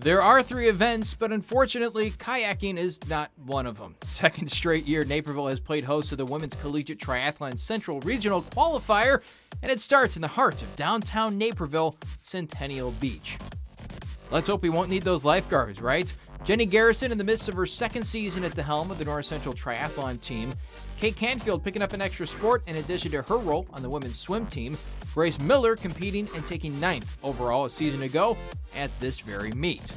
There are 3 events, but unfortunately, kayaking is not one of them. Second straight year, Naperville has played host to the Women's Collegiate Triathlon Central Regional Qualifier, and it starts in the heart of downtown Naperville, Centennial Beach. Let's hope we won't need those lifeguards, right? Jenny Garrison in the midst of her second season at the helm of the North Central Triathlon team. Kate Canfield picking up an extra sport in addition to her role on the women's swim team. Grace Miller competing and taking 9th overall a season ago at this very meet.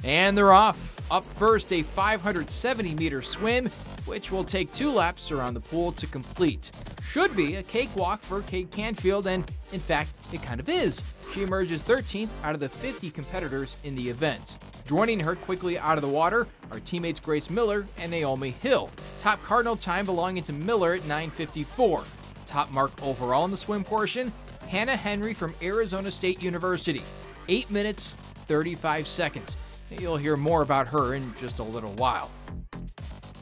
And they're off. Up first, a 570-meter swim, which will take 2 laps around the pool to complete. Should be a cakewalk for Kate Canfield, and in fact, it kind of is. She emerges 13th out of the 50 competitors in the event. Joining her quickly out of the water are teammates Grace Miller and Naomi Hill. Top Cardinal time belonging to Miller at 9:54. Top mark overall in the swim portion, Hannah Henry from Arizona State University, 8 minutes, 35 seconds. You'll hear more about her in just a little while.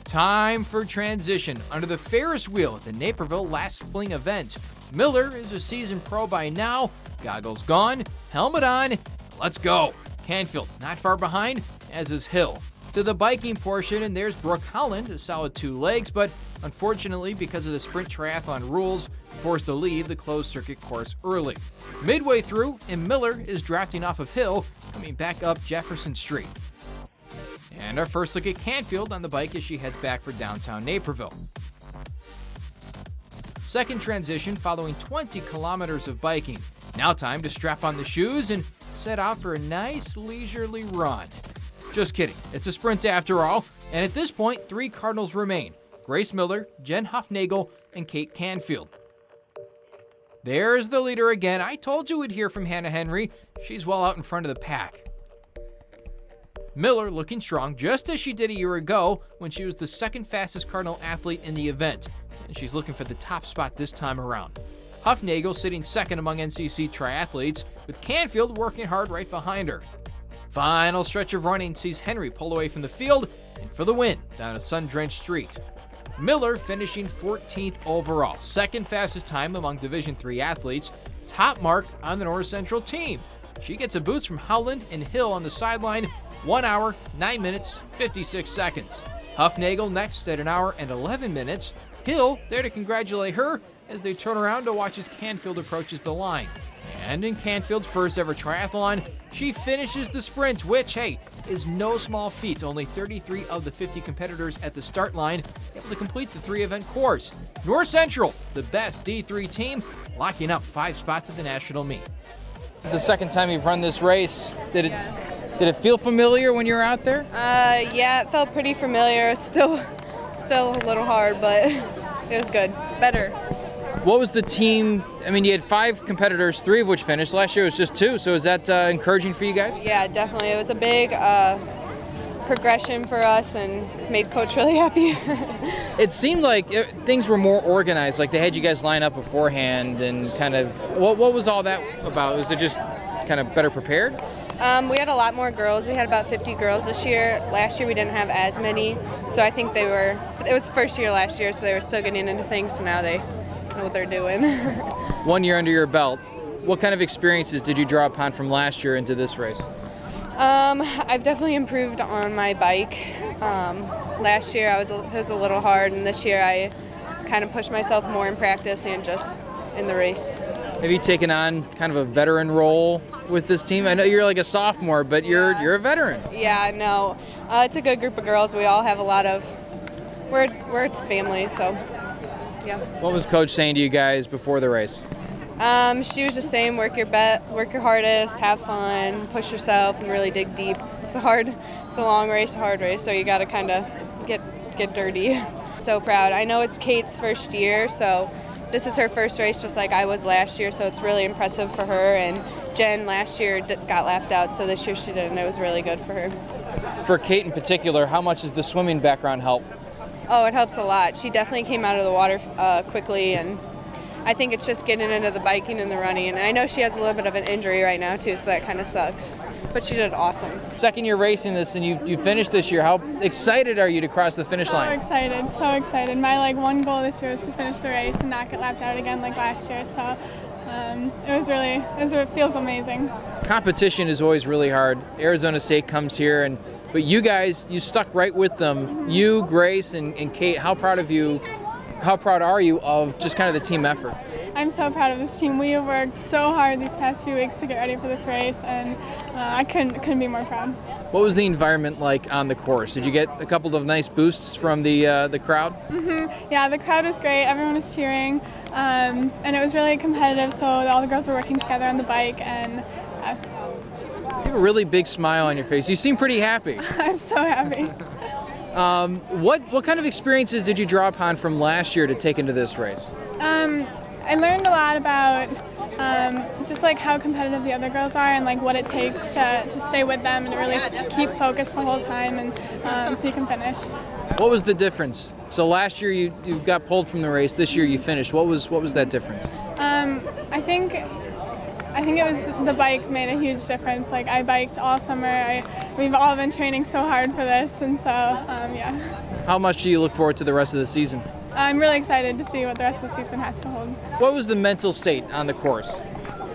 Time for transition. Under the Ferris wheel at the Naperville Last Fling event, Miller is a seasoned pro by now. Goggles gone, helmet on, let's go. Canfield not far behind, as is Hill. To the biking portion, and there's Brooke Holland, a solid 2 legs, but unfortunately, because of the sprint triathlon rules, forced to leave the closed circuit course early. Midway through, and Miller is drafting off of Hill, coming back up Jefferson Street. And our first look at Canfield on the bike as she heads back for downtown Naperville. Second transition following 20 kilometers of biking. Now time to strap on the shoes and set out for a nice leisurely run. Just kidding, it's a sprint after all, and at this point, 3 Cardinals remain: Grace Miller, Jen Hufnagle, and Kate Canfield. There's the leader again. I told you we'd hear from Hannah Henry. She's well out in front of the pack. Miller looking strong, just as she did a year ago when she was the 2nd fastest Cardinal athlete in the event, and she's looking for the top spot this time around. Hufnagle sitting 2nd among NCC triathletes, with Canfield working hard right behind her. Final stretch of running sees Henry pull away from the field and for the win down a sun-drenched street. Miller finishing 14th overall, 2nd fastest time among Division III athletes, top mark on the North Central team. She gets a boost from Howland and Hill on the sideline, 1 hour, 9 minutes, 56 seconds. Hufnagle next at 1 hour and 11 minutes. Hill there to congratulate her as they turn around to watch as Canfield approaches the line. And in Canfield's first ever triathlon, she finishes the sprint, which, hey, is no small feat. Only 33 of the 50 competitors at the start line able to complete the 3-event course. North Central, the best D3 team, locking up 5 spots at the national meet. The second time you've run this race, did it feel familiar when you were out there? Yeah, it felt pretty familiar. Still a little hard, but it was good. Better. What was the team? I mean, you had 5 competitors, 3 of which finished. Last year it was just 2, so is that encouraging for you guys? Yeah, definitely. It was a big progression for us and made Coach really happy. It seemed like things were more organized, like they had you guys line up beforehand and kind of, what was all that about? Was it just kind of better prepared? We had a lot more girls. We had about 50 girls this year. Last year we didn't have as many, so I think it was the first year last year, so they were still getting into things, so now they know what they're doing. 1 year under your belt. What kind of experiences did you draw upon from last year into this race? I've definitely improved on my bike. Last year it was a little hard, and this year I kind of pushed myself more in practice and just in the race. Have you taken on kind of a veteran role with this team? I know you're like a sophomore, but you're a veteran. Yeah, no, it's a good group of girls. We all have a lot of, we're family, so yeah. What was Coach saying to you guys before the race? She was just saying work your hardest, have fun, push yourself, and really dig deep. It's a long race, a hard race, so you got to kind of get dirty. So proud. I know it's Kate's first year, so this is her first race just like I was last year, so it's really impressive for her. And Jen last year got lapped out, so this year she did, and it was really good for her. For Kate in particular, how much does the swimming background help? Oh, it helps a lot. She definitely came out of the water quickly, and I think it's just getting into the biking and the running. And I know she has a little bit of an injury right now too, so that kind of sucks. But she did awesome. Second year racing this, and you finished this year. How excited are you to cross the finish line? So excited. My one goal this year was to finish the race and not get lapped out again like last year. So It feels amazing. Competition is always really hard. Arizona State comes here, but you guys, you stuck right with them. Mm-hmm. You, Grace, and Kate, how proud are you of just kind of the team effort? I'm so proud of this team. We have worked so hard these past few weeks to get ready for this race, and I couldn't be more proud. What was the environment like on the course? Did you get a couple of nice boosts from the crowd? Mm-hmm. Yeah, the crowd was great. Everyone was cheering, and it was really competitive. So all the girls were working together on the bike, and you have a really big smile on your face. You seem pretty happy. I'm so happy. What kind of experiences did you draw upon from last year to take into this race? I learned a lot about just like how competitive the other girls are and like what it takes to stay with them and to really keep focused the whole time and so you can finish. What was the difference? So last year you got pulled from the race. This year you finished. What was that difference? I think it was the bike made a huge difference. Like I biked all summer. We've all been training so hard for this, and so yeah. How much do you look forward to the rest of the season? I'm really excited to see what the rest of the season has to hold. What was the mental state on the course?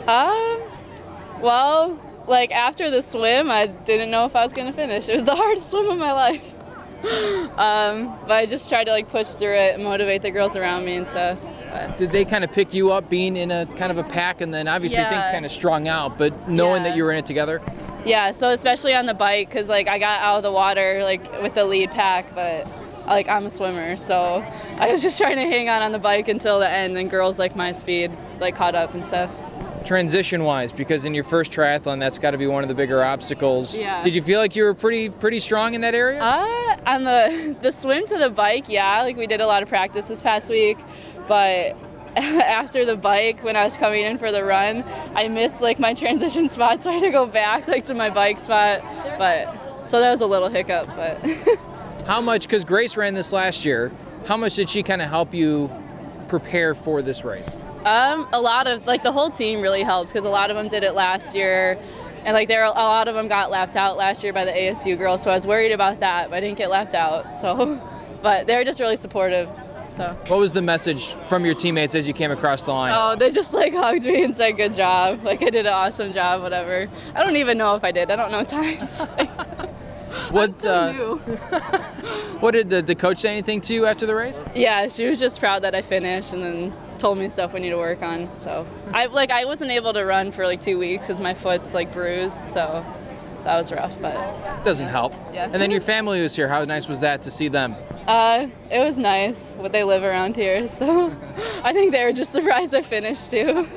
Well, like after the swim, I didn't know if I was going to finish. It was the hardest swim of my life. But I just tried to like push through it and motivate the girls around me and stuff. Did they kind of pick you up being in a kind of a pack, and then obviously things kind of strung out, but knowing that you were in it together? Yeah, so especially on the bike, because like I got out of the water like with the lead pack, but like I'm a swimmer, so I was just trying to hang on the bike until the end, and girls like my speed like caught up and stuff. Transition-wise, because in your first triathlon, that's got to be one of the bigger obstacles. Yeah. Did you feel like you were pretty strong in that area? On the swim to the bike, yeah, like we did a lot of practice this past week, but after the bike, when I was coming in for the run, I missed like my transition spot, so I had to go back like to my bike spot. But so that was a little hiccup. But how much? Because Grace ran this last year. How much did she kind of help you prepare for this race? A lot of like the whole team really helped because a lot of them did it last year, and like a lot of them got lapped out last year by the ASU girls. So I was worried about that, but I didn't get lapped out. So, but they were just really supportive. So. What was the message from your teammates as you came across the line? Oh, they just like hugged me and said good job. Like I did an awesome job, whatever. I don't even know if I did. I don't know times. What new. What did the coach say anything to you after the race? Yeah, she was just proud that I finished and then told me stuff we need to work on. So I wasn't able to run for like 2 weeks because my foot's like bruised, so that was rough, but doesn't help. Yeah. And then your family was here. How nice was that to see them? It was nice, but they live around here, so I think they were just surprised I finished too.